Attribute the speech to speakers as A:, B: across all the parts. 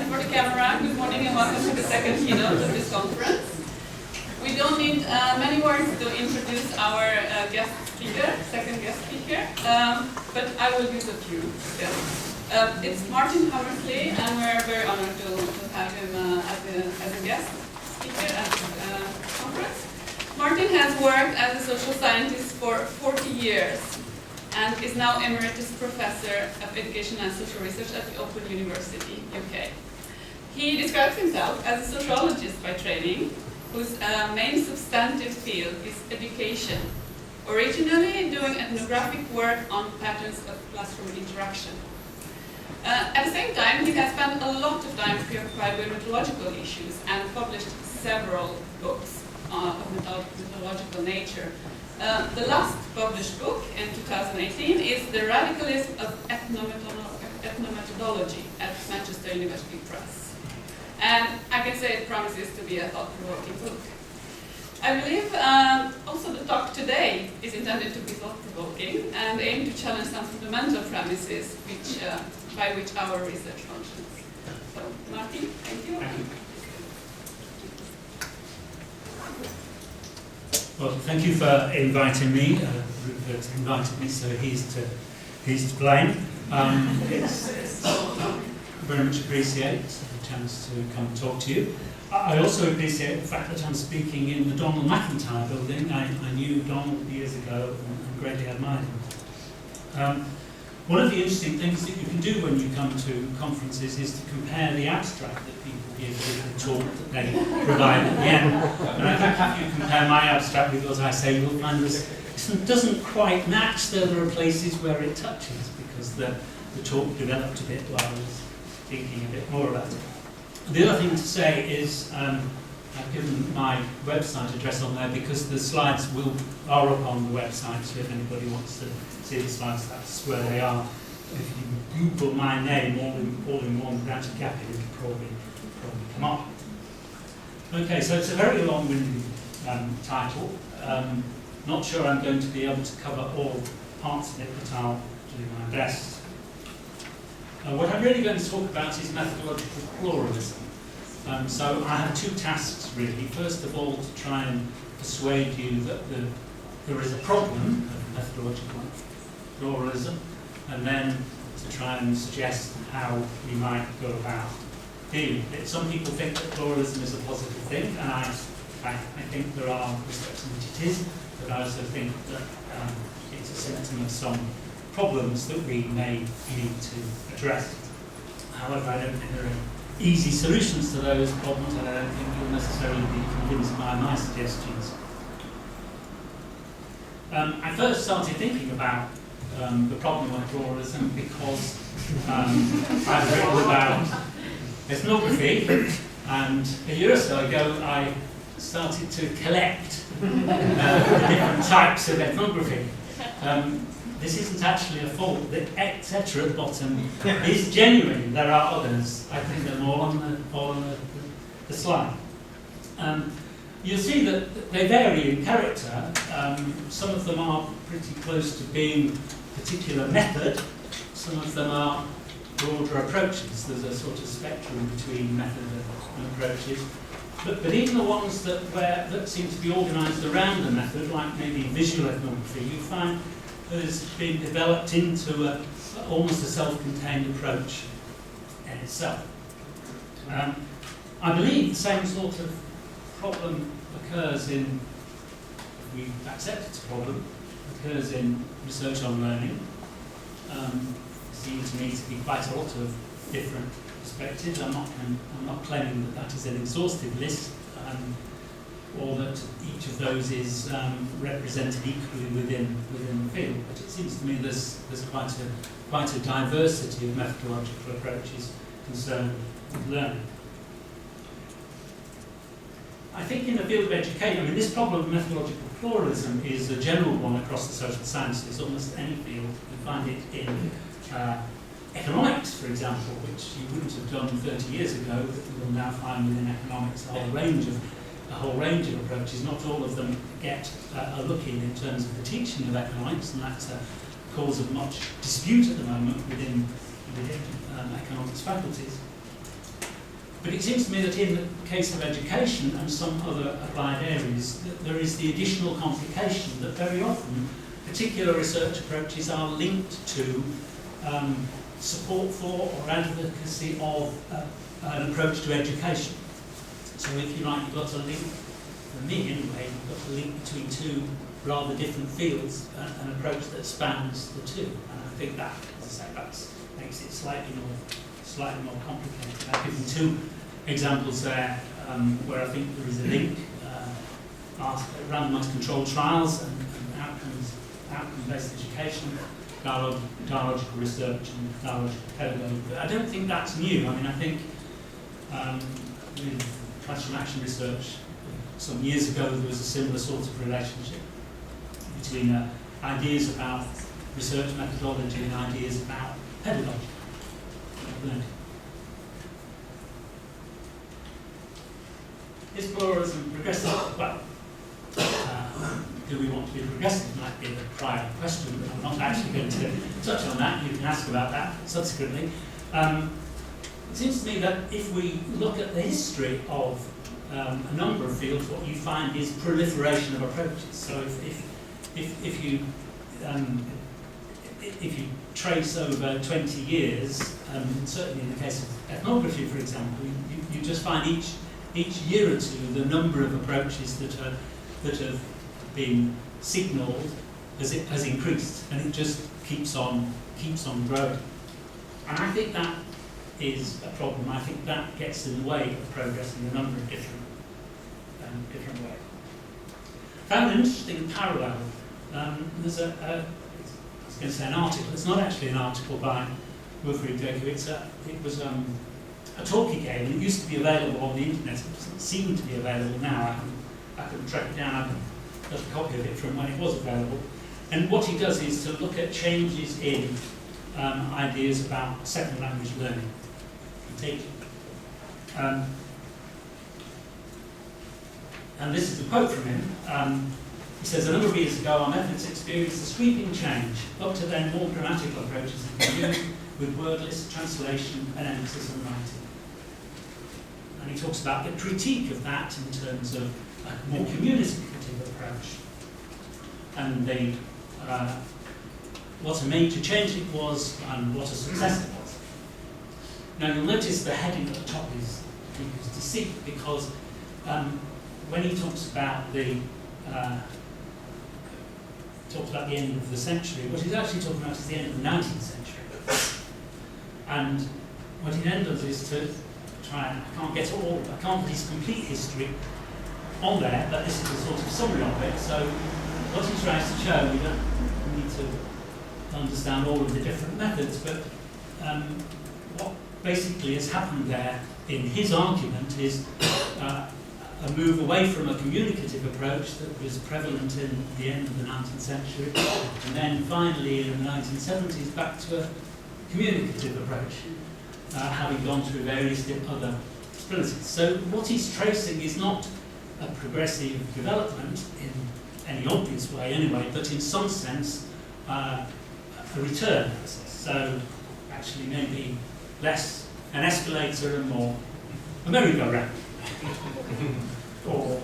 A: for the camera. Good morning and welcome to the second keynote of this conference. We don't need many words to introduce our second guest speaker, but I will use a few. It's Martyn Hammersley, and we're very honored to have him as a guest speaker at the conference. Martyn has worked as a social scientist for 40 years and is now Emeritus Professor of Education and Social Research at the Open University, UK. He describes himself as a sociologist by training, whose main substantive field is education, originally doing ethnographic work on patterns of classroom interaction. At the same time, he has spent a lot of time preoccupied with methodological issues and published several books of methodological nature. The last published book in 2018 is The Radicalism of Ethnomethodology at Manchester University Press. And I can say it promises to be a thought-provoking book. I believe also the talk today is intended to be thought-provoking and aim to challenge some fundamental premises by which our research functions. So, Martyn, thank you.
B: Thank you. Well, thank you for inviting me. Rupert invited me, so he's to blame. It's very much appreciate the chance to come and talk to you. I also appreciate the fact that I'm speaking in the Donald McIntyre building. I knew Donald years ago and greatly admired him. One of the interesting things that you can do when you come to conferences is to compare the abstract that people give with the talk that they provide at the end. And I think if you compare my abstract with yours, I say you'll find this doesn't quite match. There are places where it touches because the talk developed a bit while I was thinking a bit more about it. The other thing to say is I've given my website address on there because the slides are up on the website, so if anybody wants to see the slides, that's where they are. If you Google my name all in one without a gap, it will probably come up. Okay, so it's a very long-winded title. Not sure I'm going to be able to cover all parts of it, but I'll do my best. What I'm really going to talk about is methodological pluralism. So I have two tasks really. First of all, to try and persuade you that there is a problem of methodological pluralism, and then to try and suggest how we might go about dealing with it. Some people think that pluralism is a positive thing, and I think there are respects in which it is, but I also think that it's a symptom of some problems that we may need to address. However, I don't think there are easy solutions to those problems, and I don't think you'll necessarily be convinced by my suggestions. I first started thinking about the problem of pluralism because I've written about ethnography, and a year or so ago I started to collect different types of ethnography. This isn't actually a fault. The etc. at the bottom is genuine. There are others. I think they're all on the slide. You'll see that they vary in character. Some of them are pretty close to being a particular method. Some of them are broader approaches. There's a sort of spectrum between method and approaches. But even the ones that seem to be organised around the method, like maybe visual ethnography, you find has been developed into almost a self-contained approach in itself. I believe the same sort of problem occurs in, if we accept it's a problem, occurs in research on learning. It seems to me to be quite a lot of different perspectives. I'm not claiming that is an exhaustive list, or that each of those is represented equally within the field. But it seems to me there's quite a diversity of methodological approaches concerned with learning. I think in the field of education, this problem of methodological pluralism is a general one across the social sciences, almost any field. You find it in economics, for example, which you wouldn't have done 30 years ago, but you will now find within economics a whole range of approaches. Not all of them get a look in terms of the teaching of economics, and that's a cause of much dispute at the moment within economics faculties. But it seems to me that in the case of education and some other applied areas, that there is the additional complication that very often particular research approaches are linked to support for or advocacy of an approach to education. So if you like, you've got a link, for me anyway, you've got a link between two rather different fields, an approach that spans the two. And I think that, as I say, that makes it slightly more complicated. I've given two examples there where I think there is a link, randomised controlled trials and outcomes-based education, dialogical research and dialogical pedagogy. But I don't think that's new. I mean, I think with classroom action research, some years ago there was a similar sort of relationship between ideas about research methodology and ideas about pedagogy. Is pluralism progressive? Well, do we want to be progressive might be the prior question, but I'm not actually going to touch on that. You can ask about that subsequently. It seems to me that if we look at the history of a number of fields, what you find is proliferation of approaches. So if you trace over 20 years, certainly in the case of ethnography, for example, you just find each year or two the number of approaches that have been signalled has increased, and it just keeps on growing. And I think that is a problem. I think that gets in the way of progress in a number of different ways. Found an interesting parallel. There's I was going to say an article. It's not actually an article by Wilfried Deku. It was a talk he gave, and it used to be available on the internet. It doesn't seem to be available now. I can track it down. I can get a copy of it from when it was available. And what he does is to look at changes in ideas about second language learning and teaching. And this is a quote from him. He says, a number of years ago, our methods experienced a sweeping change. Up to then, more grammatical approaches have been used with wordless translation and emphasis on writing. And he talks about the critique of that in terms of a more communicative approach. And what a major change it was and what a success it was. Now you'll notice the heading at the top is deceit, because when he talks about the end of the century, what he's actually talking about is the end of the 19th century. And what he then does is to try and, I can't put his complete history on there, but this is a sort of summary of it. So what he tries to show, we don't need to understand all of the different methods, but what basically has happened there in his argument is a move away from a communicative approach that was prevalent in the end of the 19th century, and then finally in the 1970s back to a communicative approach, having gone through various other disciplines. So what he's tracing is not a progressive development in any obvious way anyway, but in some sense a return process. So actually maybe less an escalator and more a merry-go-round. Or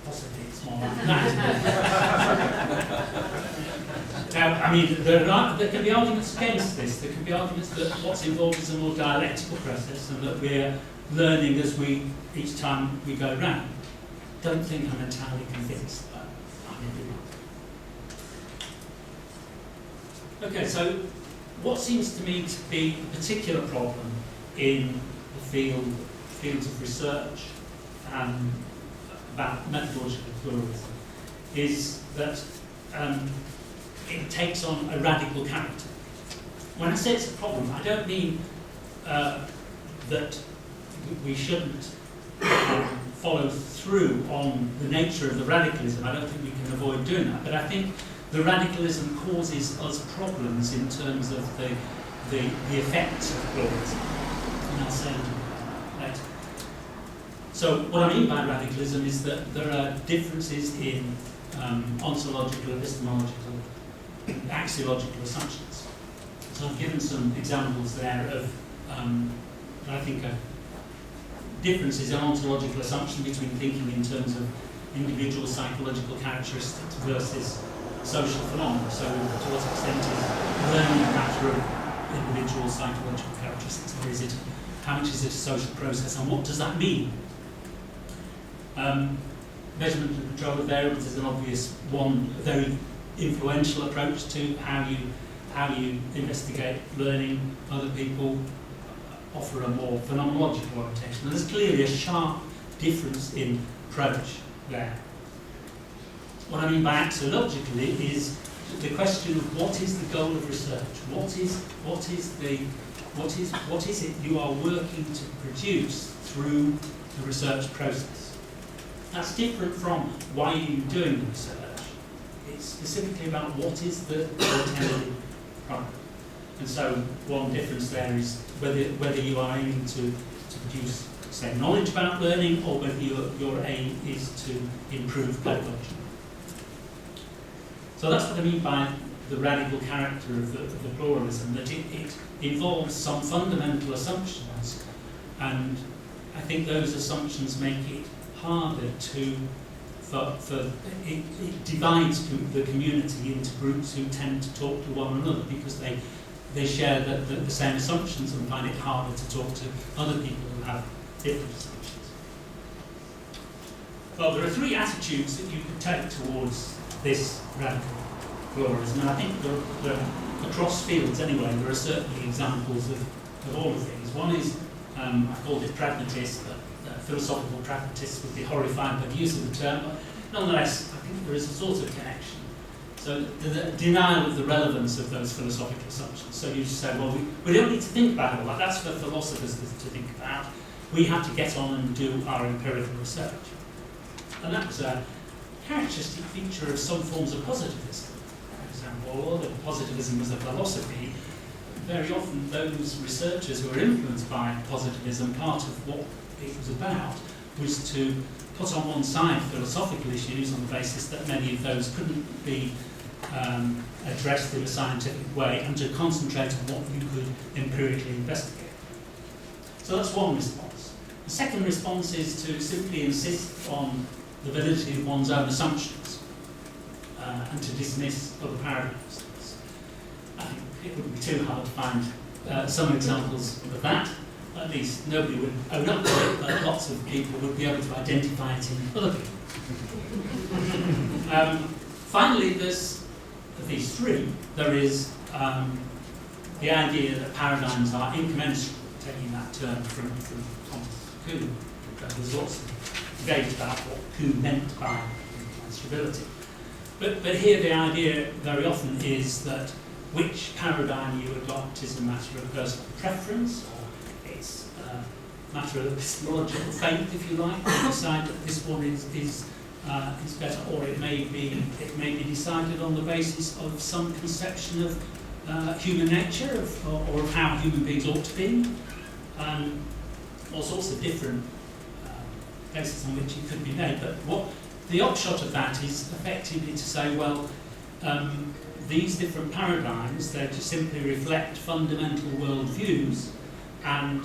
B: possibly it's more like that. Now, I mean, there can be arguments against this. There can be arguments that what's involved is a more dialectical process and that we're learning as each time we go round. Don't think I'm entirely convinced, but I may be wrong. Okay, so what seems to me to be a particular problem in the fields of research about methodological pluralism is that it takes on a radical character. When I say it's a problem, I don't mean that we shouldn't follow through on the nature of the radicalism. I don't think we can avoid doing that, but I think the radicalism causes us problems in terms of the effects of pluralism. And I'll say that later. So what I mean by radicalism is that there are differences in ontological, epistemological, axiological assumptions. So I've given some examples there of that I think are differences in ontological assumption between thinking in terms of individual psychological characteristics versus social phenomena. So to what extent is learning a matter of individual psychological characteristics, or is it, how much is it a social process, and what does that mean? Measurement and control of variables is an obvious one, a very influential approach to how you investigate learning. Other people offer a more phenomenological orientation. And there's clearly a sharp difference in approach there. What I mean by axiologically is the question of what is the goal of research? What is it you are working to produce through the research process? That's different from why are you doing the research. It's specifically about what is the intended product. And so one difference there is whether you are aiming to produce, say, knowledge about learning, or whether your aim is to improve pedagogy. So that's what I mean by the radical character of the pluralism, that it involves some fundamental assumptions, and I think those assumptions make it harder it divides the community into groups who tend to talk to one another because they share the same assumptions and find it harder to talk to other people who have different assumptions. Well, there are three attitudes that you could take towards this radical pluralism, and I think they're across fields anyway. There are certainly examples of all of these. One is, I called it pragmatist, but philosophical pragmatists would be horrified by the use of the term, but nonetheless, I think there is a sort of connection. So the denial of the relevance of those philosophical assumptions. So you just say, well, we don't need to think about all that. That's for philosophers to think about. We have to get on and do our empirical research. And that was a characteristic feature of some forms of positivism. For example, although positivism was a philosophy, very often those researchers who were influenced by positivism, part of what it was about was to put on one side philosophical issues on the basis that many of those couldn't be addressed in a scientific way, and to concentrate on what you could empirically investigate. So that's one response. The second response is to simply insist on the validity of one's own assumptions and to dismiss other paradigms. I think it wouldn't be too hard to find some examples of that. At least nobody would own up to it, but lots of people would be able to identify it in other people. Finally, there's, of these three, there is the idea that paradigms are incommensurable, taking that term from Thomas Kuhn. There's lots of debate about what Kuhn meant by incommensurability. But here the idea very often is that which paradigm you adopt is a matter of personal preference, or it's a matter of epistemological faith, if you like. You decide that this one is better, or it may be decided on the basis of some conception of human nature, or of how human beings ought to be. All sorts of different bases on which it could be made. But what the upshot of that is effectively to say, well, these different paradigms, they just simply reflect fundamental worldviews, and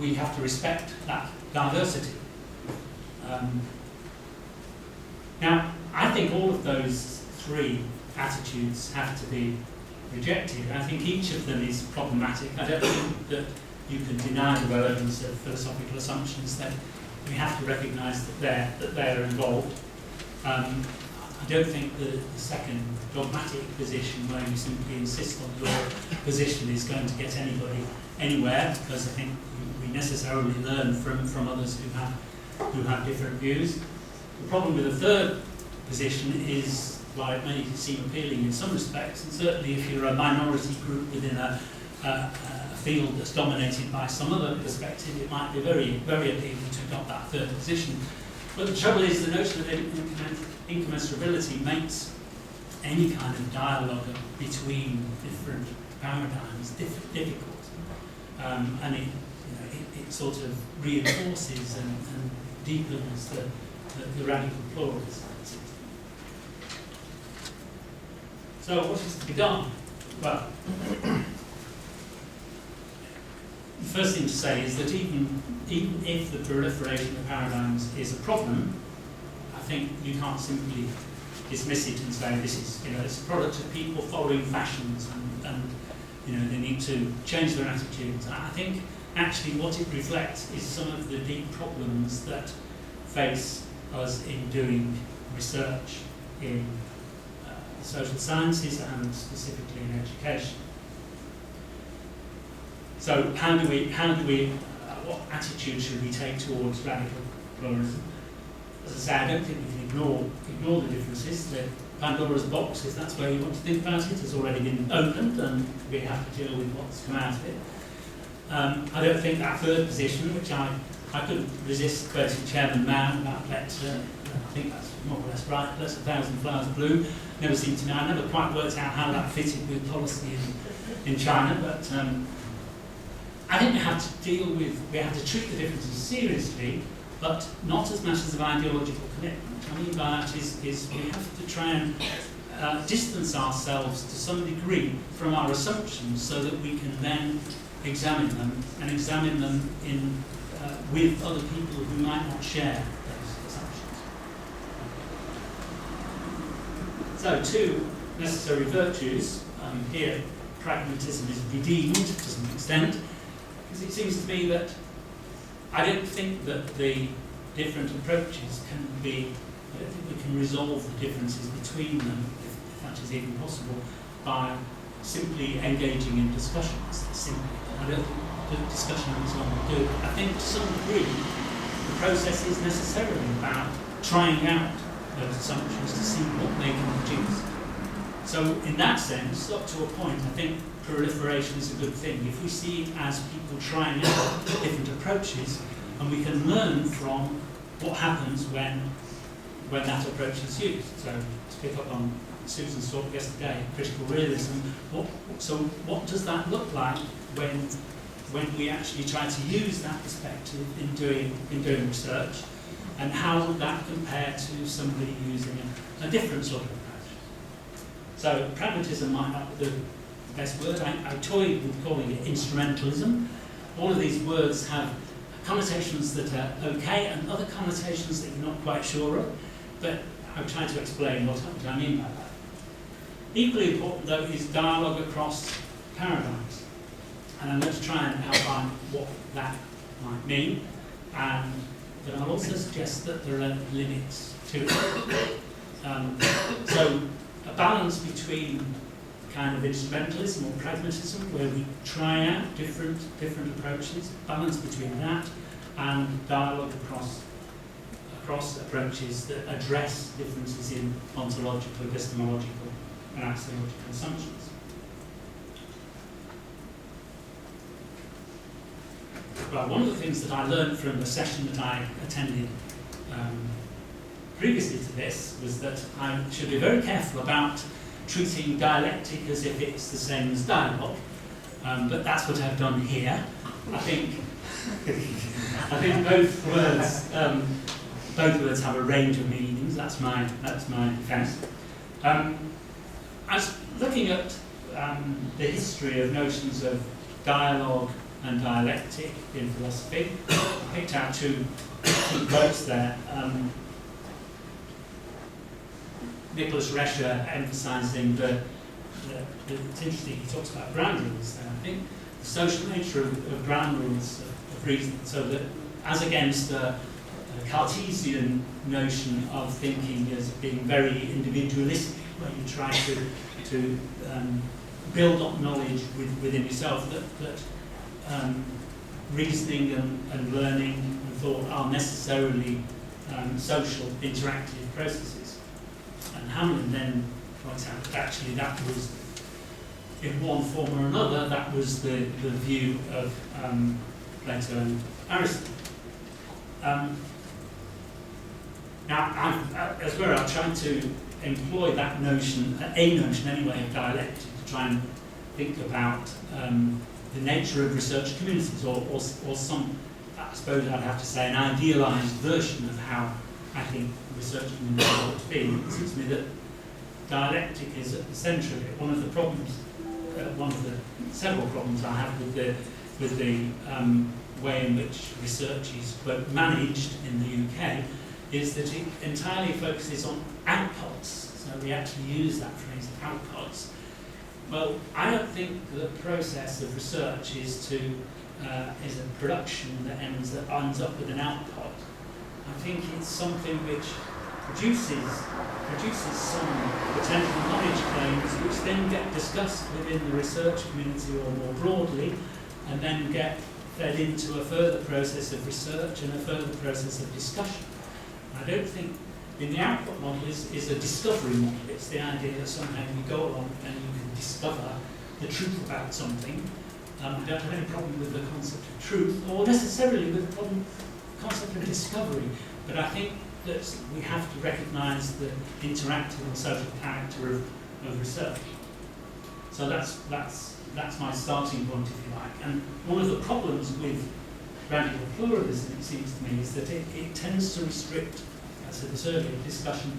B: we have to respect that diversity. Now, I think all of those three attitudes have to be rejected. I think each of them is problematic. I don't think that you can deny the relevance of philosophical assumptions. That we have to recognise that they're involved. I don't think the second dogmatic position, where you simply insist on your position, is going to get anybody anywhere, because I think we necessarily learn from others who have different views. The problem with the third position is, while it may seem appealing in some respects, and certainly if you're a minority group within a field that's dominated by some other perspective, it might be very, very appealing to adopt that third position. But the trouble is, the notion of incommensurability makes any kind of dialogue between different paradigms difficult, and it sort of reinforces and deepens the radical pluralism. So what is to be done? Well, the first thing to say is that even if the proliferation of paradigms is a problem, I think you can't simply dismiss it and say this is, it's a product of people following fashions and they need to change their attitudes. I think actually what it reflects is some of the deep problems that face us in doing research in social sciences and specifically in education. So how do we what attitude should we take towards radical pluralism? As I say, I don't think we can ignore the differences. The Pandora's box, if that's where you want to think about it, has already been opened, and we have to deal with what's come out of it. I don't think that third position, which I couldn't resist quoting Chairman Mao about lecture, I think that's more or less right, let's 1,000 flowers bloom, never seemed to me, I never quite worked out how that fitted with policy in China, but I think we have to treat the differences seriously, but not as matters of ideological commitment. What I mean by that is we have to try and distance ourselves to some degree from our assumptions so that we can then examine them and examine them in with other people who might not share those assumptions. So, two necessary virtues. Here, pragmatism is redeemed to some extent, because it seems to me that I don't think that the different approaches can be, I don't think we can resolve the differences between them, if that is even possible, by simply engaging in discussions. I don't think the discussion on its own will do it. I think to some degree the process is necessarily about trying out those assumptions to see what they can produce. So in that sense, up to a point, I think proliferation is a good thing. If we see it as people trying out different approaches, and we can learn from what happens when that approach is used. So to pick up on Susan's talk yesterday, critical realism, what does that look like when we actually try to use that perspective in doing research, and how would that compare to somebody using a different sort of approach? So pragmatism might not be the best word. I toyed with calling it instrumentalism. All of these words have connotations that are okay and other connotations that you're not quite sure of, but I'm trying to explain what I mean by that. Equally important, though, is dialogue across paradigms. And I'm going to try and outline what that might mean, but I'll also suggest that there are limits to it. So a balance between kind of instrumentalism or pragmatism, where we try out different approaches, balance between that and dialogue across approaches that address differences in ontological, epistemological and axiological assumptions. Well, one of the things that I learned from the session that I attended previously to this was that I should be very careful about treating dialectic as if it's the same as dialogue, but that's what I've done here. I think both words have a range of meanings. That's my defence. I was looking at the history of notions of dialogue and dialectic in philosophy. I picked out two quotes there. Nicholas Rescher emphasising it's interesting, he talks about ground rules there. I think the social nature of ground rules of reasoning, so that as against a Cartesian notion of thinking as being very individualistic, where you try to build up knowledge within yourself, that reasoning and learning and thought are necessarily social, interactive processes. And Hamlin then points out that actually that was, in one form or another, that was the view of Plato and Aristotle. Now, as well, I've tried to employ that notion, a notion anyway, of dialectic, to try and think about the nature of research communities, or some, I suppose I'd have to say, an idealised version of how I think research communities ought to be. It seems to me that dialectic is at the centre of it. One of the problems, one of the several problems I have with the with the way in which research is managed in the UK is that it entirely focuses on outputs. So we actually use that phrase, outputs. Well, I don't think the process of research is a production that ends up with an output. I think it's something which produces some potential knowledge claims which then get discussed within the research community or more broadly, and then get fed into a further process of research and a further process of discussion. I don't think in the output model is a discovery model. It's the idea that somehow you go along and you can discover the truth about something. I don't have any problem with the concept of truth, or necessarily with the concept of discovery, but I think that we have to recognise the interactive and social character of research. So that's my starting point, if you like. And one of the problems with radical pluralism, it seems to me, is that it tends to restrict, as I said this earlier, discussion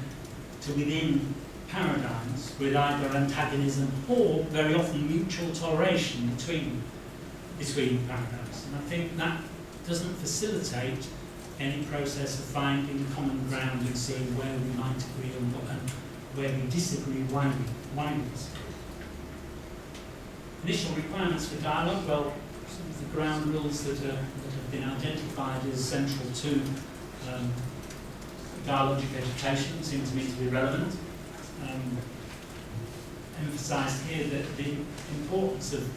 B: to within paradigms with either antagonism or very often mutual toleration between paradigms. And I think that doesn't facilitate any process of finding common ground and seeing where we might agree and where we disagree, why we disagree. Initial requirements for dialogue, well, some of the ground rules that have been identified as central to dialogic education seem to me to be relevant. Emphasised here that the importance of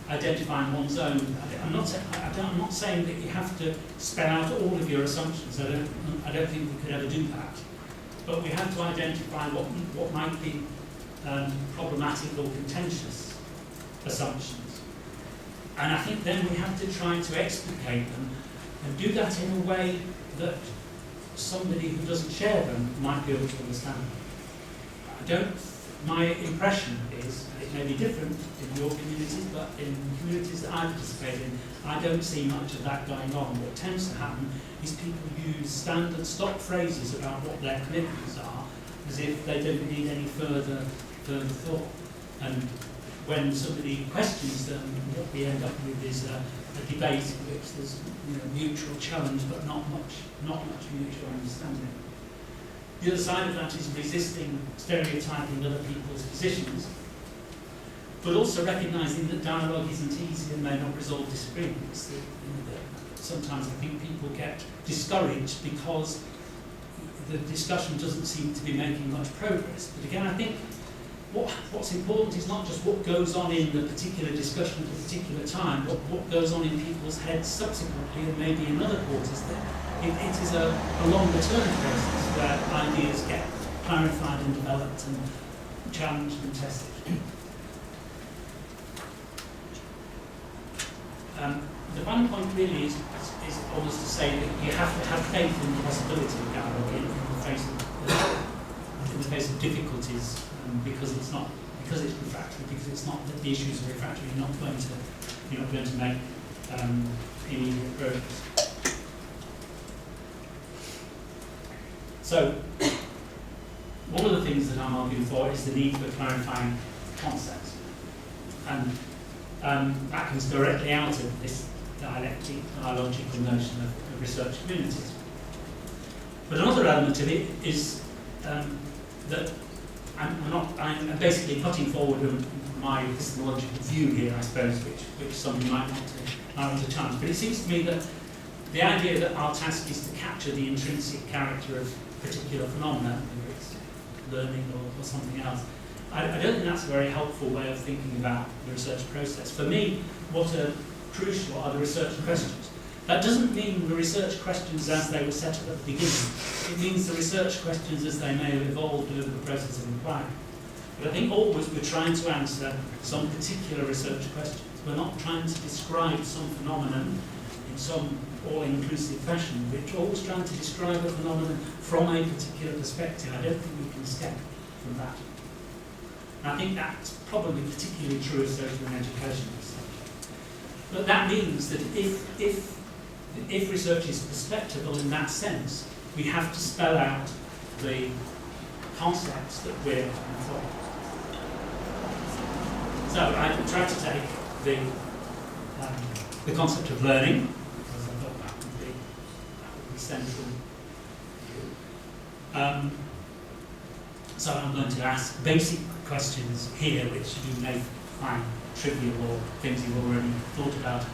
B: identifying one's own. I'm not saying that you have to spell out all of your assumptions. I don't think we could ever do that. But we have to identify what might be problematic or contentious assumptions. And I think then we have to try to explicate them and do that in a way that somebody who doesn't share them might be able to understand them. My impression is, it may be different in your communities, but in communities that I participate in, I don't see much of that going on. What tends to happen is people use standard stock phrases about what their commitments are, as if they don't need any further thought. And when somebody questions them, what we end up with is a debate in which there's mutual challenge, but not much mutual understanding. The other side of that is resisting stereotyping other people's positions, but also recognising that dialogue isn't easy and may not resolve disagreements. Sometimes I think people get discouraged because the discussion doesn't seem to be making much progress. But again, I think what's important is not just what goes on in the particular discussion at a particular time, but what goes on in people's heads subsequently and maybe in other quarters. It is a longer term process where ideas get clarified and developed and challenged and tested. The final point really is almost to say that you have to have faith in the possibility of dialogue in the face of difficulties, because it's refractory, because it's not that the issues are refractory. You're not going to make immediate progress. So, one of the things that I'm arguing for is the need for clarifying concepts, and that comes directly out of this dialogical notion of research communities. But another element of it is that I'm basically putting forward my epistemological view here, I suppose, which somebody might want to challenge. But it seems to me that the idea that our task is to capture the intrinsic character of particular phenomena, whether it's learning or something else, I don't think that's a very helpful way of thinking about the research process. For me, what are crucial are the research questions. That doesn't mean the research questions as they were set up at the beginning. It means the research questions as they may have evolved over the process of inquiry. But I think always we're trying to answer some particular research questions. We're not trying to describe some phenomenon in some all-inclusive fashion. We're always trying to describe a phenomenon from a particular perspective. I don't think we can escape from that. And I think that's probably particularly true of social and educational research. But that means that if research is perspectival in that sense, we have to spell out the concepts that we're looking for. So I tried to take the the concept of learning, because I thought that would be central. So I'm going to ask basic questions here, which you may find trivial or things you've already thought about.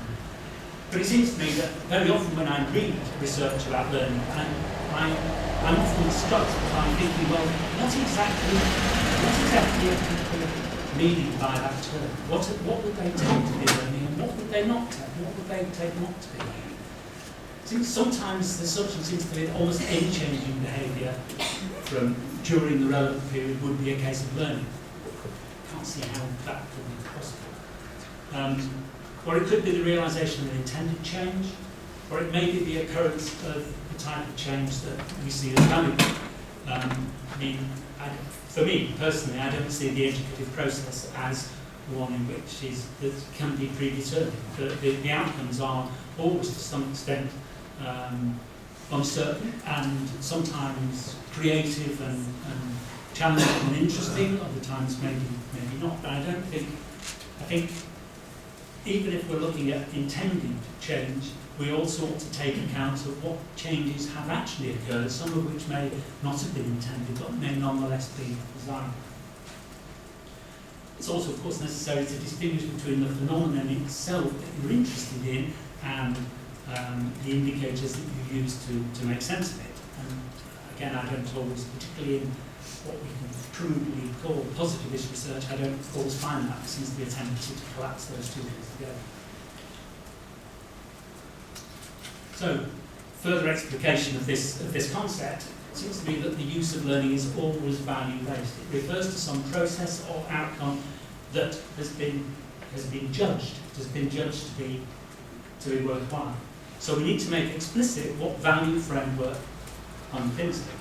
B: But it seems to me that very often when I read research about learning, I'm often struck by thinking, well, what exactly are people meaning by that term? What would they take to be learning, and what would they not take? What would they take not to be learning? Sometimes the assumption seems to be that almost any change in behaviour from during the relevant period would be a case of learning. I can't see how that could be possible. Or it could be the realisation of an intended change, or it may be the occurrence of the type of change that we see as valuable. For me, personally, I don't see the educative process as one in which that can be predetermined. The outcomes are always to some extent uncertain and sometimes creative and challenging and interesting, other times maybe not. But I think even if we're looking at intended change, we also ought to take account of what changes have actually occurred, some of which may not have been intended, but may nonetheless be desired. It's also, of course, necessary to distinguish between the phenomenon itself that you're interested in and the indicators that you use to make sense of it. And again, I don't always, particularly in what we can crudely call positivist research, I don't always find that. There seems to be a tendency to collapse those two things together. So, further explication of this concept, it seems to me that the use of learning is always value-based. It refers to some process or outcome that has been judged to be worthwhile. So we need to make explicit what value framework underpins it.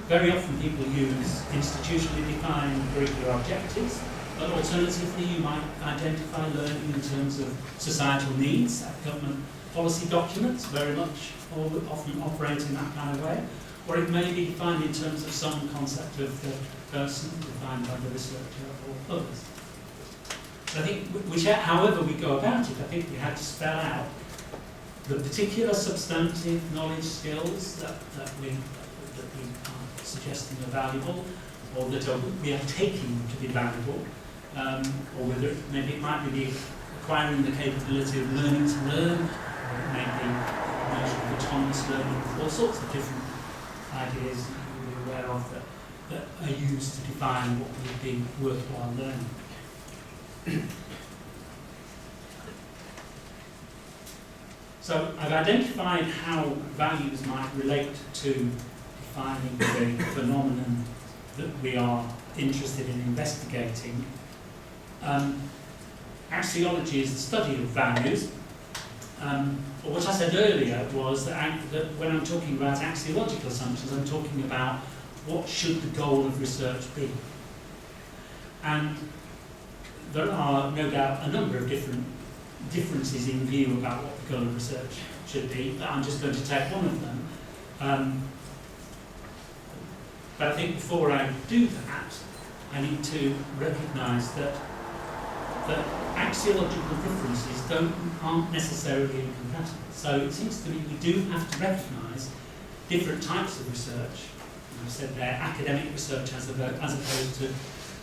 B: Very often people use institutionally defined curricular objectives, but alternatively you might identify learning in terms of societal needs. Government policy documents very much or often operate in that kind of way, or it may be defined in terms of some concept of the person defined by the researcher or others. So I think, however we go about it, I think we have to spell out the particular substantive knowledge skills that we are suggesting are valuable, or that we are taking to be valuable, or whether maybe it might be acquiring the capability of learning to learn, or it may be a notion of autonomous learning, all sorts of different ideas that you will be aware of that are used to define what would be worthwhile learning. So I've identified how values might relate to defining the phenomenon that we are interested in investigating. Axiology is the study of values. But what I said earlier was that when I'm talking about axiological assumptions, I'm talking about what should the goal of research be. And there are no doubt a number of differences in view about what the goal of research should be, but I'm just going to take one of them. But I think before I do that, I need to recognise that axiological differences aren't necessarily incompatible. So it seems to me we do have to recognise different types of research. I've said there, academic research as opposed to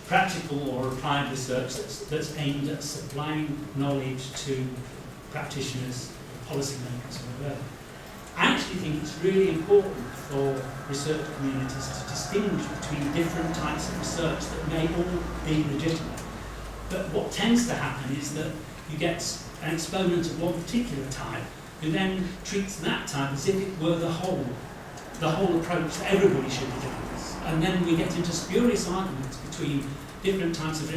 B: practical or applied research that's aimed at supplying knowledge to practitioners, policymakers, or whatever. I actually think it's really important for research communities to distinguish between different types of research that may all be legitimate. But what tends to happen is that you get an exponent of one particular type who then treats that type as if it were the whole approach that everybody should be doing this. And then we get into spurious arguments between different types of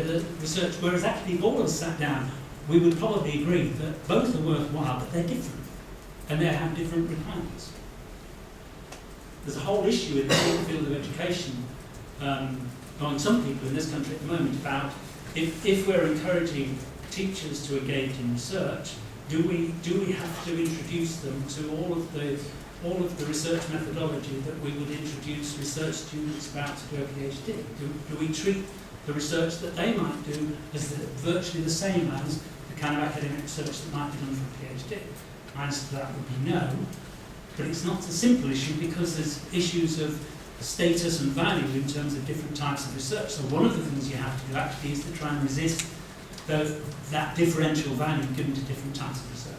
B: research, whereas actually if all of us sat down, we would probably agree that both are worthwhile, but they're different. And they have different requirements. There's a whole issue in the field of education among some people in this country at the moment about if we're encouraging teachers to engage in research, do we have to introduce them to all of the research methodology that we would introduce research students about to do a PhD? Do we treat the research that they might do as virtually the same as the the kind of academic research that might be done for a PhD? My answer to that would be no, but it's not a simple issue because there's issues of status and value in terms of different types of research. So one of the things you have to do actually is to try and resist that differential value given to different types of research.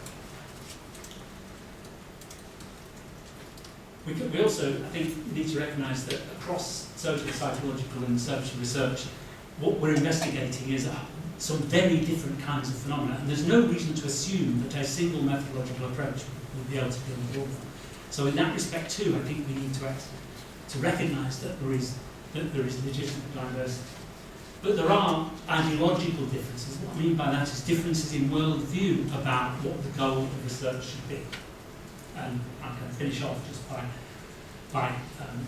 B: We also, I think, need to recognise that across social, psychological and social research, what we're investigating is some very different kinds of phenomena, and there's no reason to assume that a single methodological approach will be able to deal with all of them. So in that respect too, I think we need to recognise that there is legitimate diversity. But there are ideological differences. What I mean by that is differences in worldview about what the goal of research should be. And I'm going to finish off just by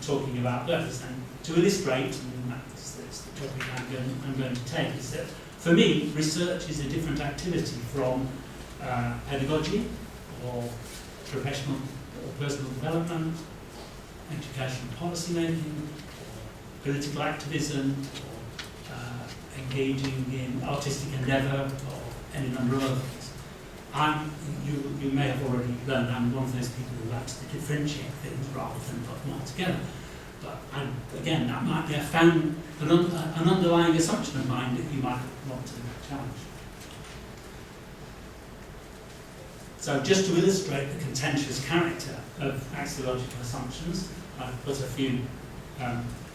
B: talking about those. And to illustrate, and that's the topic I'm going to take, is that for me, research is a different activity from pedagogy or professional or personal development, educational policy making, or political activism, or engaging in artistic endeavour, or any number of other things. You may have already learned I'm one of those people who likes to differentiate things rather than put them all together. But again, that might be an underlying assumption of mine that you might want to challenge. So just to illustrate the contentious character of axiological assumptions, I've put a few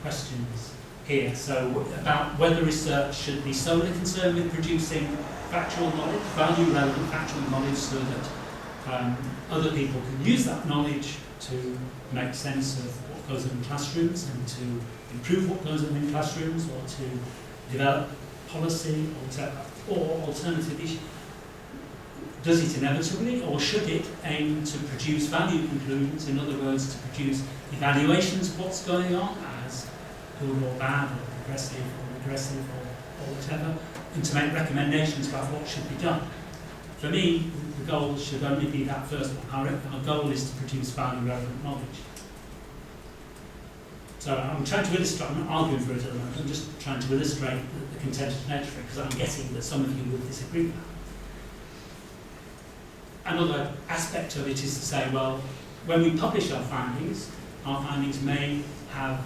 B: questions here. So about whether research should be solely concerned with producing factual knowledge, value-relevant factual knowledge, so that other people can use that knowledge to make sense of what goes on in classrooms and to improve what goes on in classrooms, or to develop policy, or alternatively, does it inevitably, or should it aim to produce value conclusions, in other words, to produce evaluations of what's going on as good or bad, or progressive or regressive, or whatever, and to make recommendations about what should be done. For me, the goal should only be that first one. Our goal is to produce value-relevant knowledge. So I'm trying to illustrate, I'm not arguing for it at the moment, I'm just trying to illustrate the contentious nature of it, because I'm guessing that some of you would disagree with that. Another aspect of it is to say, well, when we publish our findings may have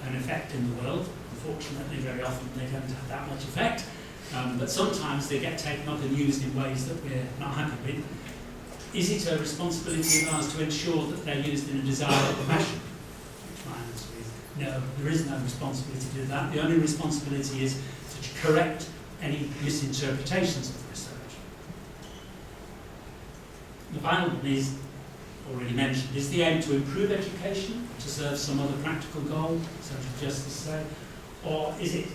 B: an effect in the world. Unfortunately, very often they don't have that much effect, but sometimes they get taken up and used in ways that we're not happy with. Is it a responsibility of ours to ensure that they're used in a desirable fashion? Which my answer is no, there is no responsibility to do that. The only responsibility is to correct any misinterpretations of the research. The final one is, already mentioned, is the aim to improve education, to serve some other practical goal, social justice say, or is it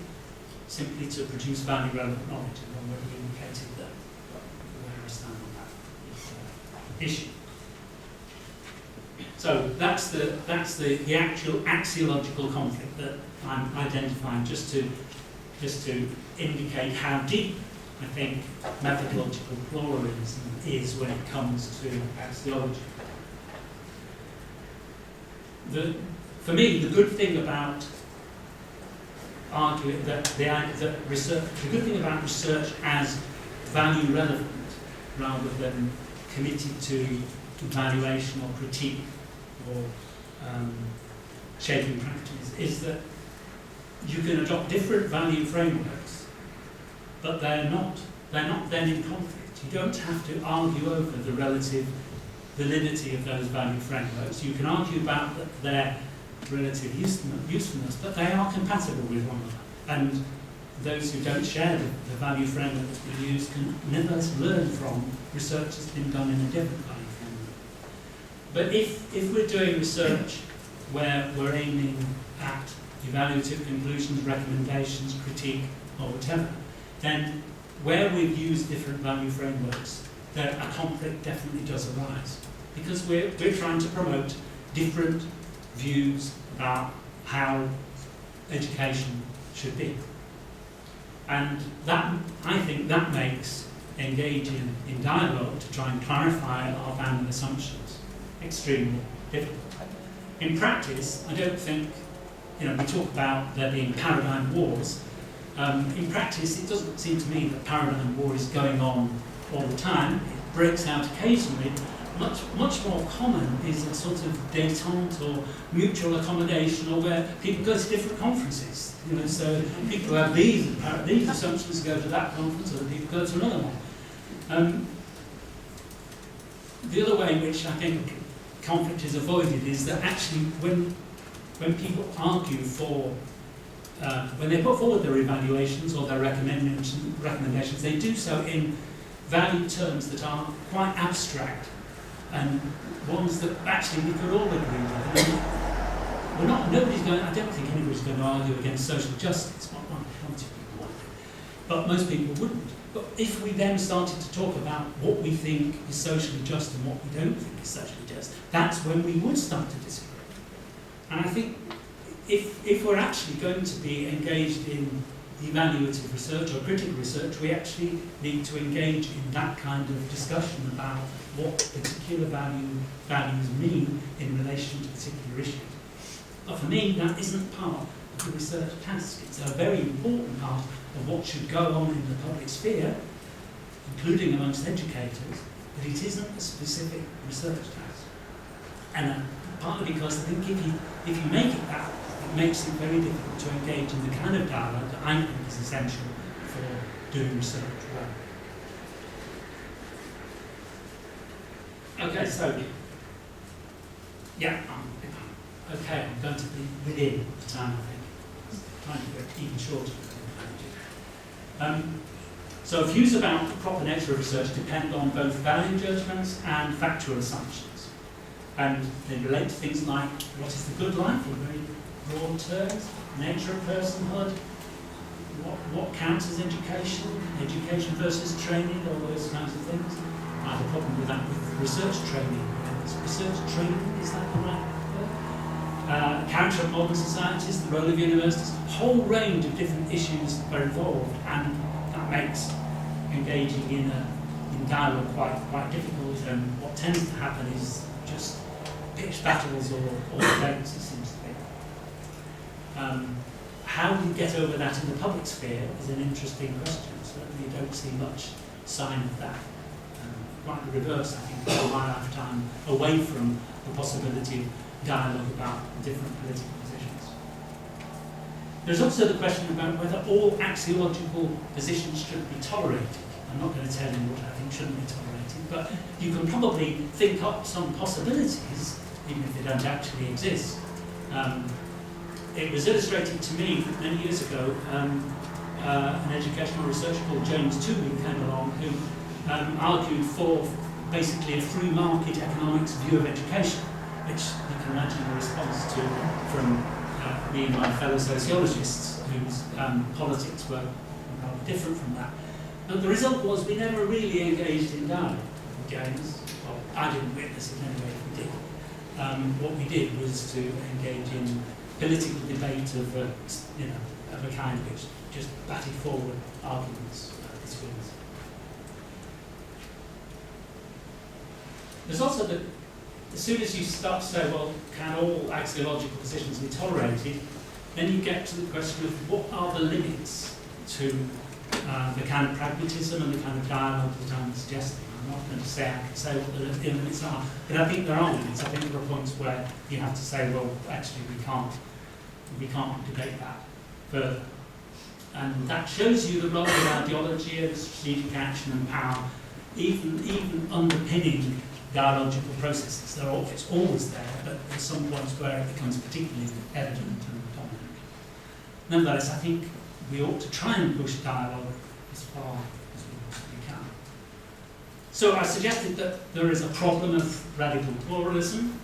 B: simply to produce value-relevant knowledge? And I've already indicated that where I stand on that issue. So that's the actual axiological conflict that I'm identifying, just to indicate how deep I think methodological pluralism is when it comes to axiology. For me, the good thing about arguing that research, the good thing about research as value relevant rather than committed to evaluation or critique or shaping practice is that you can adopt different value frameworks, but they're not then in conflict. You don't have to argue over the relative validity of those value frameworks. You can argue about their relative usefulness, but they are compatible with one another. And those who don't share the value framework that we use can nevertheless learn from research that's been done in a different value framework. But if we're doing research where we're aiming at evaluative conclusions, recommendations, critique, or whatever, then where we've used different value frameworks, then a conflict definitely does arise. Because we're trying to promote different views about how education should be. And that, I think that makes engaging in dialogue to try and clarify our bounding assumptions extremely difficult. In practice, I don't think, we talk about there being paradigm wars. In practice, it doesn't seem to me that paradigm war is going on all the time. It breaks out occasionally. Much more common is a sort of détente or mutual accommodation, or where people go to different conferences. You know, so people have these assumptions, go to that conference, other people go to another one. The other way in which I think conflict is avoided is that actually when people argue for, when they put forward their evaluations or their recommendations, they do so in value terms that are quite abstract and ones that actually we could all agree with. I don't think anybody's going to argue against social justice, one or two people would, but most people wouldn't. But if we then started to talk about what we think is socially just and what we don't think is socially just, that's when we would start to disagree. And I think if we're actually going to be engaged in evaluative research or critical research, we actually need to engage in that kind of discussion about what particular values mean in relation to particular issues. But for me, that isn't part of the research task. It's a very important part of what should go on in the public sphere, including amongst educators, but it isn't a specific research task. And partly because I think if you make it that, it makes it very difficult to engage in the kind of dialogue that I think is essential for doing research well. Okay, so, yeah, okay, I'm going to be within the time, I think. I'm trying to go even shorter. So views about the proper nature of research depend on both value judgments and factual assumptions. And they relate to things like what is the good life in very broad terms, nature of personhood, what counts as education versus training, all those kinds of things. I have a problem with that with research training. Research training, is that the right word? Character of modern societies, the role of universities, a whole range of different issues are involved, and that makes engaging in dialogue quite difficult. And what tends to happen is just pitched battles or debates, it seems to be. How do you get over that in the public sphere is an interesting question. Certainly you don't see much sign of that. Quite the reverse, I think, in my lifetime, away from the possibility of dialogue about different political positions. There's also the question about whether all axiological positions should be tolerated. I'm not going to tell you what I think shouldn't be tolerated, but you can probably think up some possibilities, even if they don't actually exist. It was illustrated to me many years ago, an educational researcher called James Toomey came along, who argued for basically a free market economics view of education, which you can imagine a response to from me and my fellow sociologists, whose politics were different from that. But the result was we never really engaged in dialogue with James. Well, I didn't witness it anyway, if we did. What we did was to engage in political debate of a kind which just batted forward arguments between us. There's also the, as soon as you start to say, well, can all axiological positions be tolerated, then you get to the question of what are the limits to the kind of pragmatism and the kind of dialogue that I'm suggesting. I'm not going to say I can say what the limits are, but I think there are limits. I think there are points where you have to say, well, actually we can't debate that further. And that shows you the role of ideology and strategic action and power, even underpinning dialogical processes. It's always there, but there's some points where it becomes particularly evident and dominant. Nonetheless, I think we ought to try and push dialogue as far as we possibly can. So I suggested that there is a problem of radical pluralism,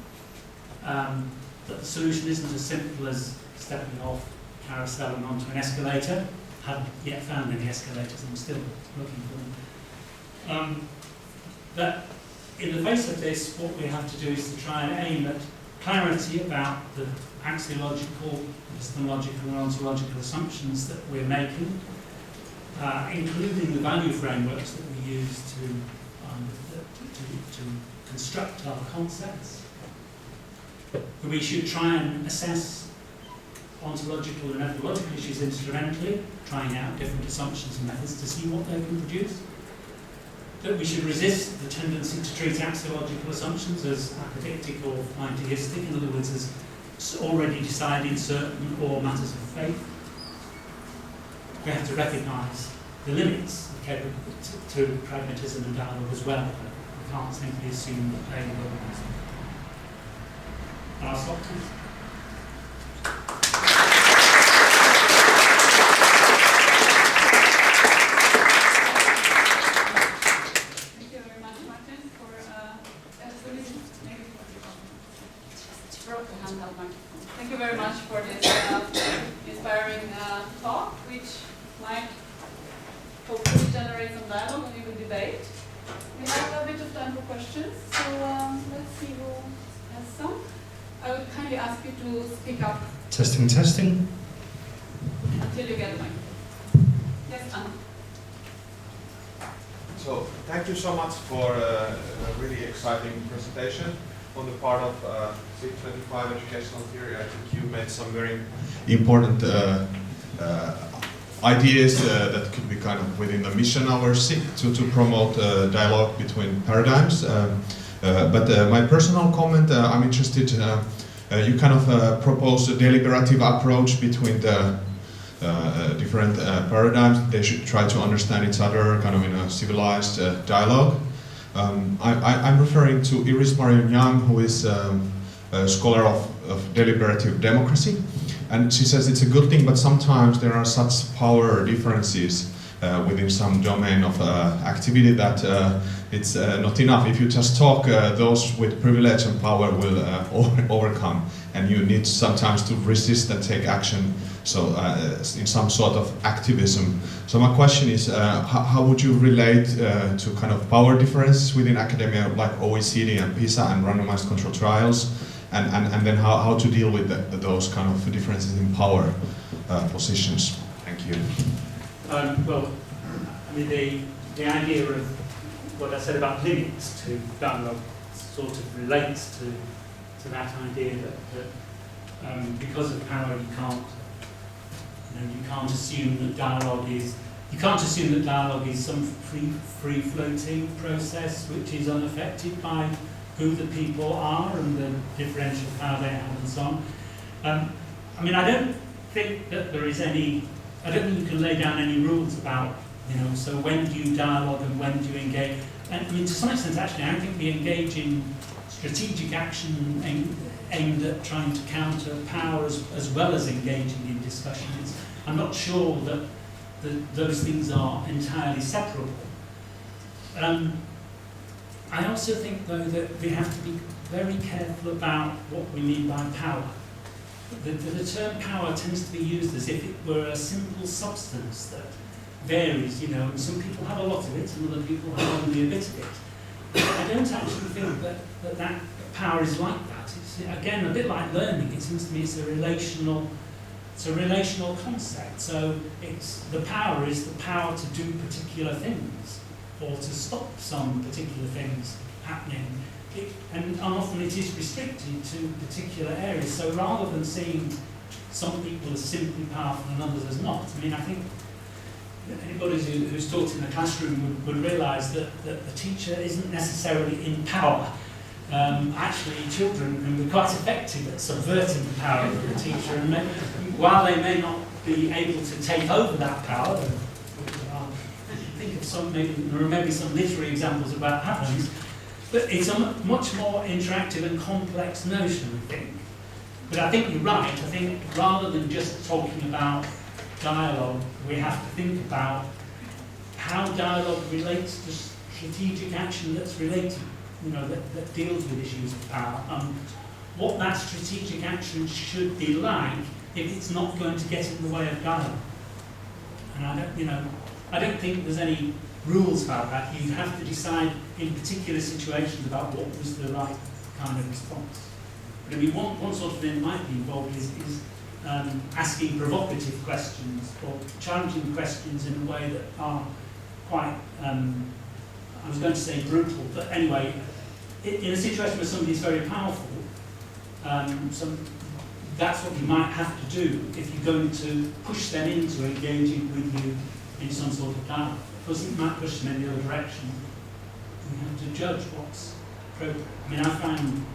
B: that the solution isn't as simple as stepping off a carousel and onto an escalator. Haven't yet found any escalators, I'm still looking for them. That in the face of this, what we have to do is to try and aim at clarity about the axiological, epistemological and ontological assumptions that we're making, including the value frameworks that we use to construct our concepts. We should try and assess ontological and methodological issues instrumentally, trying out different assumptions and methods to see what they can produce. That we should resist the tendency to treat axiological assumptions as apodictic or idealistic, in other words, as already decided certain or matters of faith. We have to recognise the limits to pragmatism and dialogue as well. We can't simply assume that they will. And I'll stop now.
A: Thank you very much for this inspiring talk, which might hopefully generate some dialogue and even debate. We have a bit of time for questions, so let's see who has some. I would kindly ask you to speak up.
C: Testing, testing.
A: Until you get the mic. Yes, Anna.
D: So, thank you so much for a really exciting presentation on the part of SIG 25 educational theory. I think you made some very important ideas that could be kind of within the mission of our SIG to promote dialogue between paradigms. But my personal comment, I'm interested, you kind of propose a deliberative approach between the different paradigms. They should try to understand each other kind of in a civilized dialogue. I'm referring to Iris Marion Young, who is a scholar of deliberative democracy, and she says it's a good thing, but sometimes there are such power differences within some domain of activity that it's not enough. If you just talk, those with privilege and power will overcome, and you need sometimes to resist and take action. So in some sort of activism. So my question is, how would you relate to kind of power differences within academia, like OECD and PISA and randomized control trials, and then how to deal with those kind of differences in power positions? Thank you.
B: Well, I mean, the idea of what I said about limits to dialogue sort of relates to that idea that because of power you can't assume that dialogue is some free-floating process which is unaffected by who the people are and the differential power they have and so on. I mean, I don't think that there is any. I don't think you can lay down any rules about, so when do you dialogue and when do you engage? And I mean, to some extent, actually, I think we engage in strategic action aimed at trying to counter power as well as engaging in discussions. I'm not sure that those things are entirely separable. I also think, though, that we have to be very careful about what we mean by power. The term power tends to be used as if it were a simple substance that varies, and some people have a lot of it and other people have only a bit of it. I don't actually think that power is like that. It's, again, a bit like learning. It seems to me it's a relational concept. So the power is the power to do particular things or to stop some particular things happening. And often it is restricted to particular areas. So rather than seeing some people as simply powerful and others as not, I mean, I think anybody who's taught in the classroom would realise that the teacher isn't necessarily in power. Actually, children can be quite effective at subverting the power of the teacher, and while they may not be able to take over that power, think of some, maybe some literary examples of that happens, but it's a much more interactive and complex notion, I think. But I think you're right. I think rather than just talking about dialogue, we have to think about how dialogue relates to strategic action that's related, that deals with issues of power, and what that strategic action should be like if it's not going to get in the way of dialogue. And I don't think there's any rules about that. You have to decide in particular situations about what was the right kind of response. But I mean, one sort of thing might be involved is asking provocative questions or challenging questions in a way that are quite, I was going to say brutal, but anyway, in a situation where somebody is very powerful, that's what you might have to do if you're going to push them into engaging with you in some sort of dialogue. Because it might push them in the other direction. You have to judge what's appropriate. I mean, I found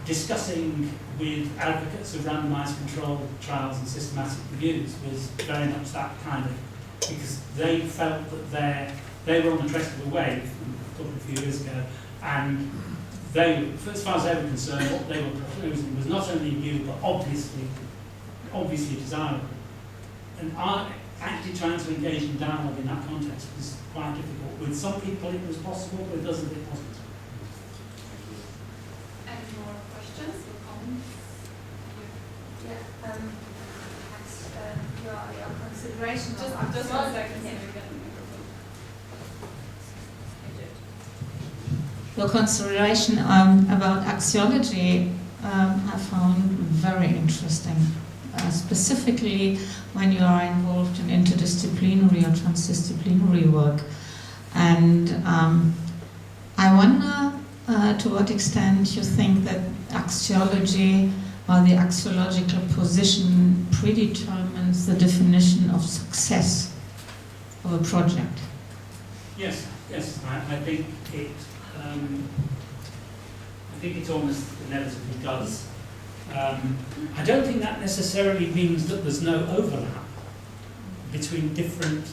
B: discussing with advocates of randomised controlled trials and systematic reviews was very much that kind of, because they felt that they were on the crest of a wave a few years ago, and they, as far as they were concerned, what they were proposing was not only new but obviously desirable. And actually trying to engage in dialogue in that context was quite difficult. With some people it was possible, with others it wasn't.
A: Any more questions or comments?
C: Yeah, your consideration
A: Just
C: of
A: 1 second.
C: yeah.
E: Your consideration about axiology I found very interesting, specifically when you are involved in interdisciplinary or transdisciplinary work. And I wonder to what extent you think that axiology or the axiological position predetermines the definition of success of a project.
B: Yes, I think it almost inevitably does. I don't think that necessarily means that there's no overlap between different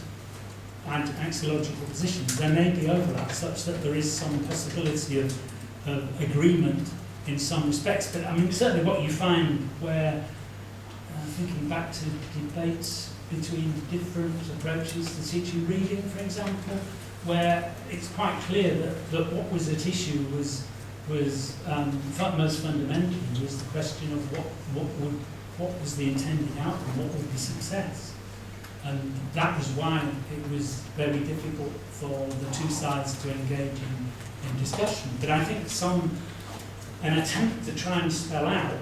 B: axiological positions. There may be overlap such that there is some possibility of agreement in some respects, but I mean certainly what you find where, thinking back to debates between different approaches to teaching reading, for example, where it's quite clear that what was at issue was most fundamentally was the question of what was the intended outcome, what would be success. And that was why it was very difficult for the two sides to engage in discussion. But I think an attempt to try and spell out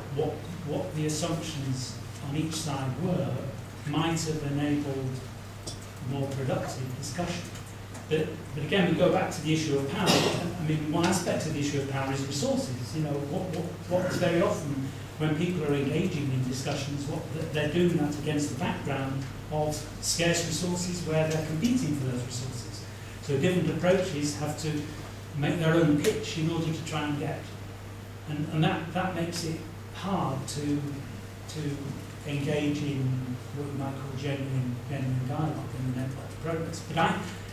B: what the assumptions on each side were might have enabled more productive discussion. But again, we go back to the issue of power. I mean, one aspect of the issue of power is resources. You know, what is very often when people are engaging in discussions, what they're doing that against the background of scarce resources where they're competing for those resources. So different approaches have to make their own pitch in order to try and get. And that makes it hard to engage in what you might call genuine dialogue in the network progress. But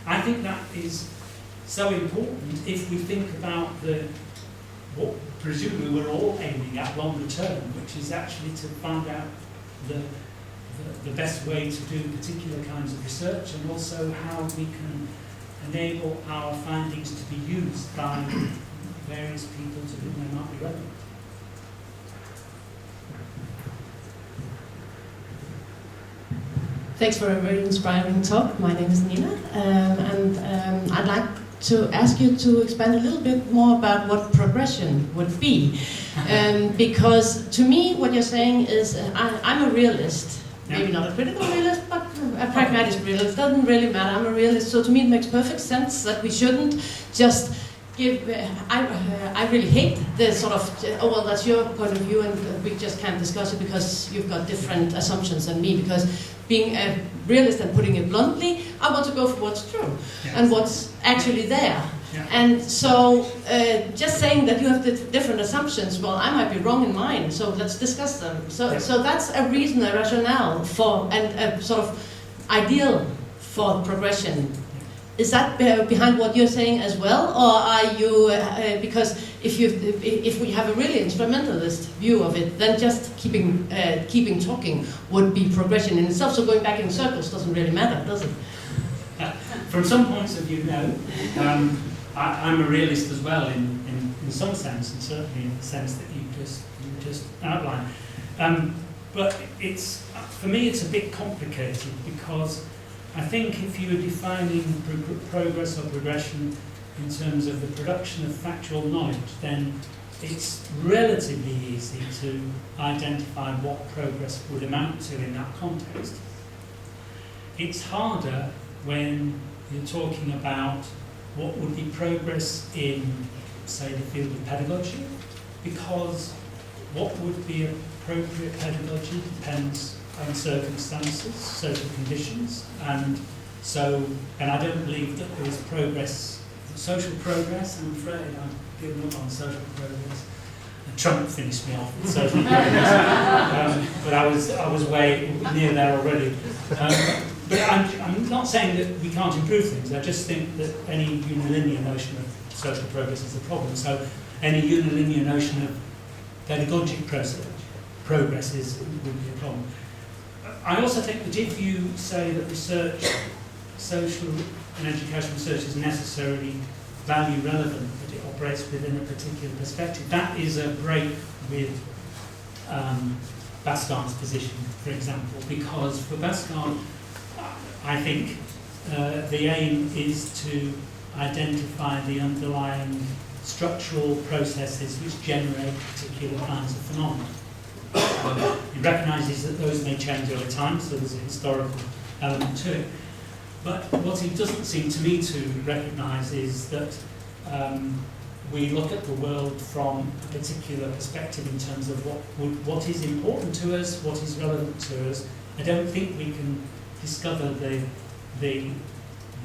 B: I think that is so important if we think about what presumably we're all aiming at longer term, which is actually to find out the best way to do particular kinds of research, and also how we can enable our findings to be used by various people to whom they might be relevant.
F: Thanks for a very inspiring talk. My name is Nina, and I'd like to ask you to expand a little bit more about what progression would be. Because to me, what you're saying is, I'm a realist. Maybe not a critical realist, but a pragmatic realist. It doesn't really matter. I'm a realist, so to me it makes perfect sense that we shouldn't just give. I really hate the sort of, oh well, that's your point of view, and we just can't discuss it because you've got different assumptions than me. Because being a realist and putting it bluntly, I want to go for what's true and what's actually there.
B: Yeah.
F: And so, just saying that you have different assumptions, well, I might be wrong in mine, so let's discuss them. So that's a reason, a rationale for, and a sort of ideal for progression. Is that behind what you're saying as well, or are you, because if we have a really instrumentalist view of it, then just keeping talking would be progression in itself, so going back in circles doesn't really matter, does it?
B: From some points of view, no. I'm a realist as well in some sense, and certainly in the sense that you just outlined. But for me it's a bit complicated, because I think if you were defining progress or progression in terms of the production of factual knowledge, then it's relatively easy to identify what progress would amount to in that context. It's harder when you're talking about what would be progress in, say, the field of pedagogy, because what would be appropriate pedagogy depends on circumstances, social conditions, and I don't believe that there is progress, social progress. I'm afraid I'm giving up on social progress. And Trump finished me off with social progress, but I was way near there already. But I'm not saying that we can't improve things. I just think that any unilinear notion of social progress is a problem. So any unilinear notion of pedagogic progress would be a problem. I also think that if you say that research, social and educational research is necessarily value relevant, that it operates within a particular perspective, that is a break with Basquiat's position, for example, because for Basquiat, I think the aim is to identify the underlying structural processes which generate particular kinds of phenomena. He recognises that those may change over time, so there's a historical element to it. But what he doesn't seem to me to recognise is that we look at the world from a particular perspective in terms of what is important to us, what is relevant to us. I don't think we can discover the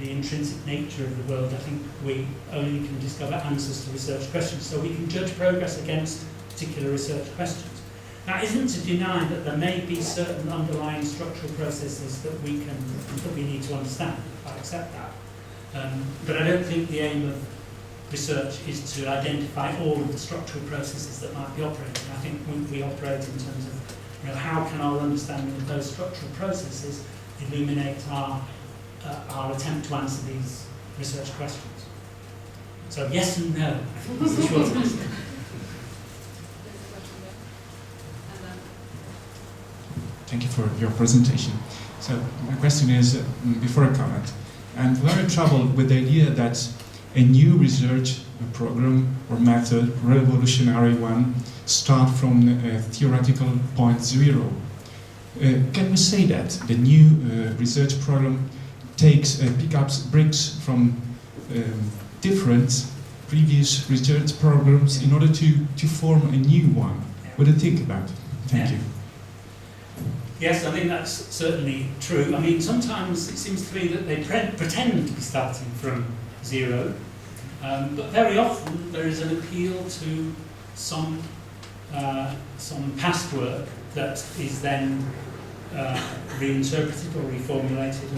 B: intrinsic nature of the world. I think we only can discover answers to research questions, so we can judge progress against particular research questions. That isn't to deny that there may be certain underlying structural processes that we need to understand. I accept that. But I don't think the aim of research is to identify all of the structural processes that might be operating. I think we operate in terms of how can our understanding of those structural processes illuminate our attempt to answer these research questions. So yes and no, I think is the short answer.
C: Thank you for your presentation. So my question is, before I comment, I'm very troubled with the idea that a new research program or method, revolutionary one, start from a theoretical point zero. Can we say that the new research program takes bricks from different previous research programs in order to form a new one? What do you think about it? Thank you.
B: Yes, I think that's certainly true. I mean, sometimes it seems to me that they pretend to be starting from zero, but very often there is an appeal to some past work that is then reinterpreted or reformulated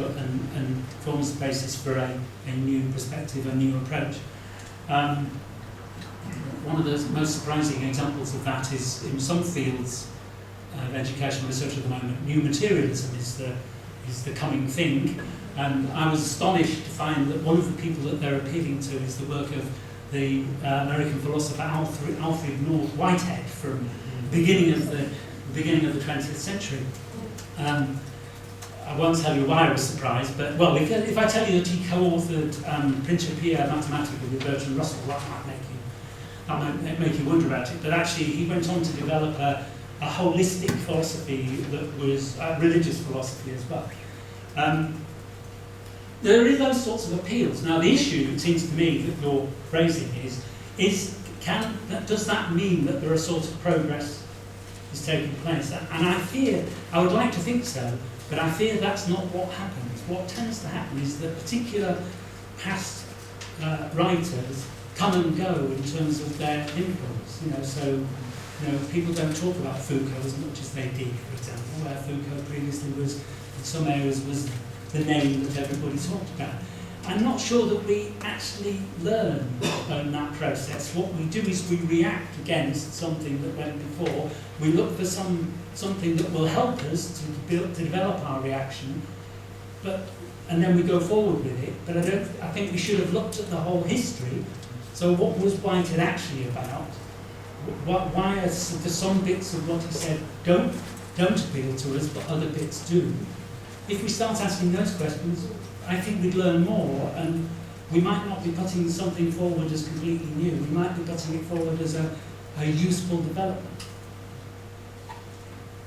B: and forms the basis for a new perspective, a new approach. One of the most surprising examples of that is in some fields of educational research at the moment, new materialism is the coming thing, and I was astonished to find that one of the people that they're appealing to is the work of the American philosopher Alfred North Whitehead from the beginning of the 20th century. I won't tell you why I was surprised, but well, if I tell you that he co-authored Principia Mathematica with Bertrand Russell, that might make you wonder about it. But actually, he went on to develop a holistic philosophy that was religious philosophy as well. There are those sorts of appeals. Now, the issue, it seems to me, that you're raising does that mean that there are sort of progress is taking place? And I would like to think so, but I fear that's not what happens. What tends to happen is that particular past writers come and go in terms of their influence. People don't talk about Foucault as much as they did, for example, where Foucault previously was, in some areas, was the name that everybody talked about. I'm not sure that we actually learn that process. What we do is we react against something that went before. We look for something that will help us to develop our reaction, and then we go forward with it. But I think we should have looked at the whole history. So what was Whitehead actually about? Why are some bits of what he said don't appeal to us, but other bits do? If we start asking those questions, I think we'd learn more, and we might not be putting something forward as completely new. We might be putting it forward as a useful development.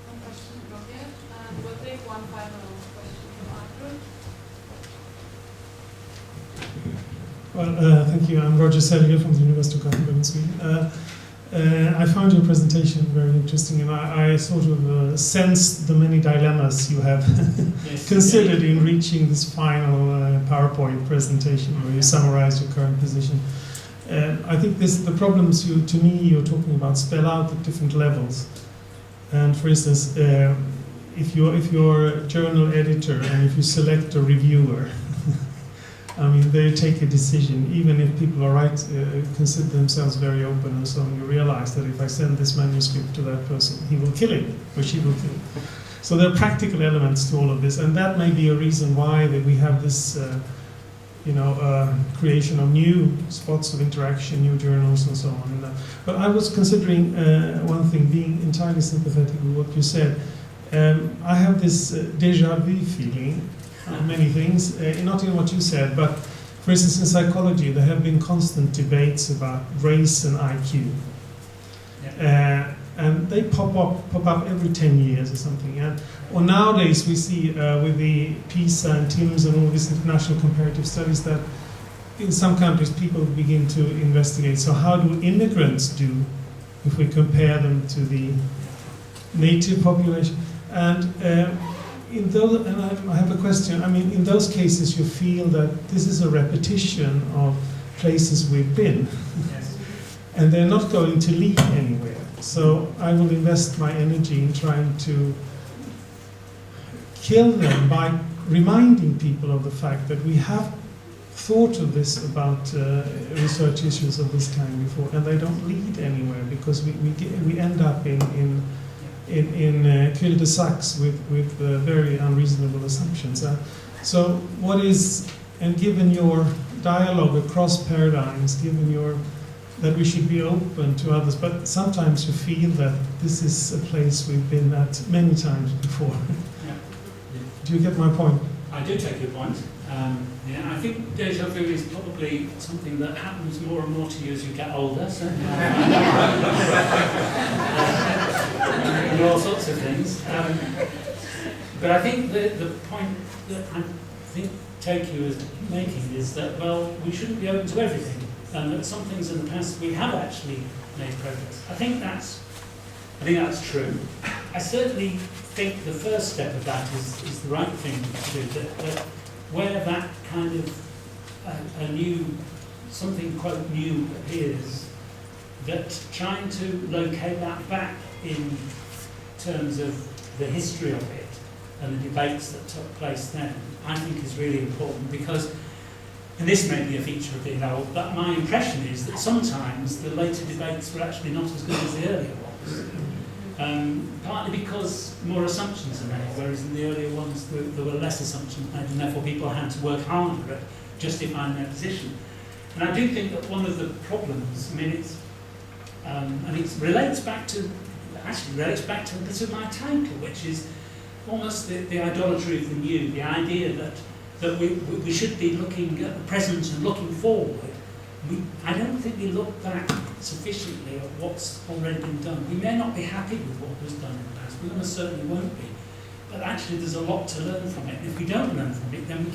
A: One question from here, and we'll take one final question from Andrew.
G: Well, thank you. I'm Roger Selliger from the University of Gothenburg in Sweden. I found your presentation very interesting, and I sort of sensed the many dilemmas you have
B: Yes,
G: considered in reaching this final PowerPoint presentation where you summarize your current position. I think the problems to me you're talking about spell out at different levels. And for instance, if you're a journal editor and if you select a reviewer, I mean, they take a decision, even if people are consider themselves very open and so on, you realize that if I send this manuscript to that person, he will kill it, or she will kill it. So there are practical elements to all of this, and that may be a reason why that we have this, creation of new spots of interaction, new journals and so on. But I was considering one thing, being entirely sympathetic with what you said. I have this déjà vu feeling, many things, not in what you said, but for instance in psychology there have been constant debates about race and IQ. And they pop up every 10 years or something. Or nowadays we see with the PISA and TIMSS and all these international comparative studies that in some countries people begin to investigate, so how do immigrants do if we compare them to the native population? And in those, and I have a question. I mean, in those cases, you feel that this is a repetition of places we've been,
B: Yes.
G: and they're not going to lead anywhere. So I will invest my energy in trying to kill them by reminding people of the fact that we have thought of this about research issues of this kind before, and they don't lead anywhere because we end up in cul-de-sacs with very unreasonable assumptions. So what is, and given your dialogue across paradigms, that we should be open to others, but sometimes you feel that this is a place we've been at many times before.
B: Yeah.
G: Do you get my point?
B: I do take your point. I think déjà vu is probably something that happens more and more to you as you get older, so and all sorts of things. But I think the point that I think Tokyo is making is that, well, we shouldn't be open to everything, and that some things in the past we have actually made progress. I think that's true. I certainly think the first step of that is the right thing to do, that where that kind of something quote new appears, that trying to locate that back in terms of the history of it and the debates that took place then, I think is really important, because, and this may be a feature of being old, but my impression is that sometimes the later debates were actually not as good as the earlier ones. Partly because more assumptions are made, whereas in the earlier ones there were less assumptions made, and therefore people had to work harder at justifying their position. And I do think that one of the problems, I mean, it relates back to a bit of my title, which is almost the idolatry of the new, the idea that we should be looking at the present and looking forward. I don't think we look back sufficiently at what's already been done. We may not be happy with what was done in the past, we almost certainly won't be, but actually there's a lot to learn from it. And if we don't learn from it, then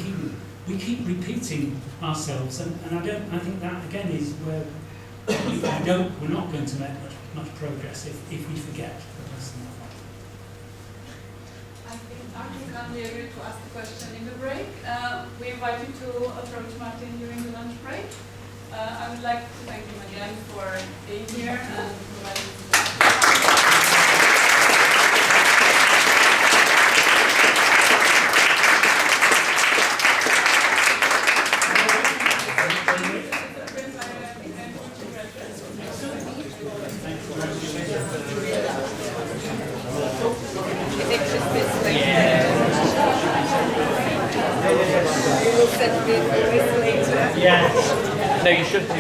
B: we keep repeating ourselves, and I think that again is where we're not going to make much progress if we forget the lesson of that.
A: I think Martyn kindly agreed to ask the question in the break. We invite you to approach Martyn during the lunch break. I would like to thank him again for being here and providing
H: Yeah. No, you should do.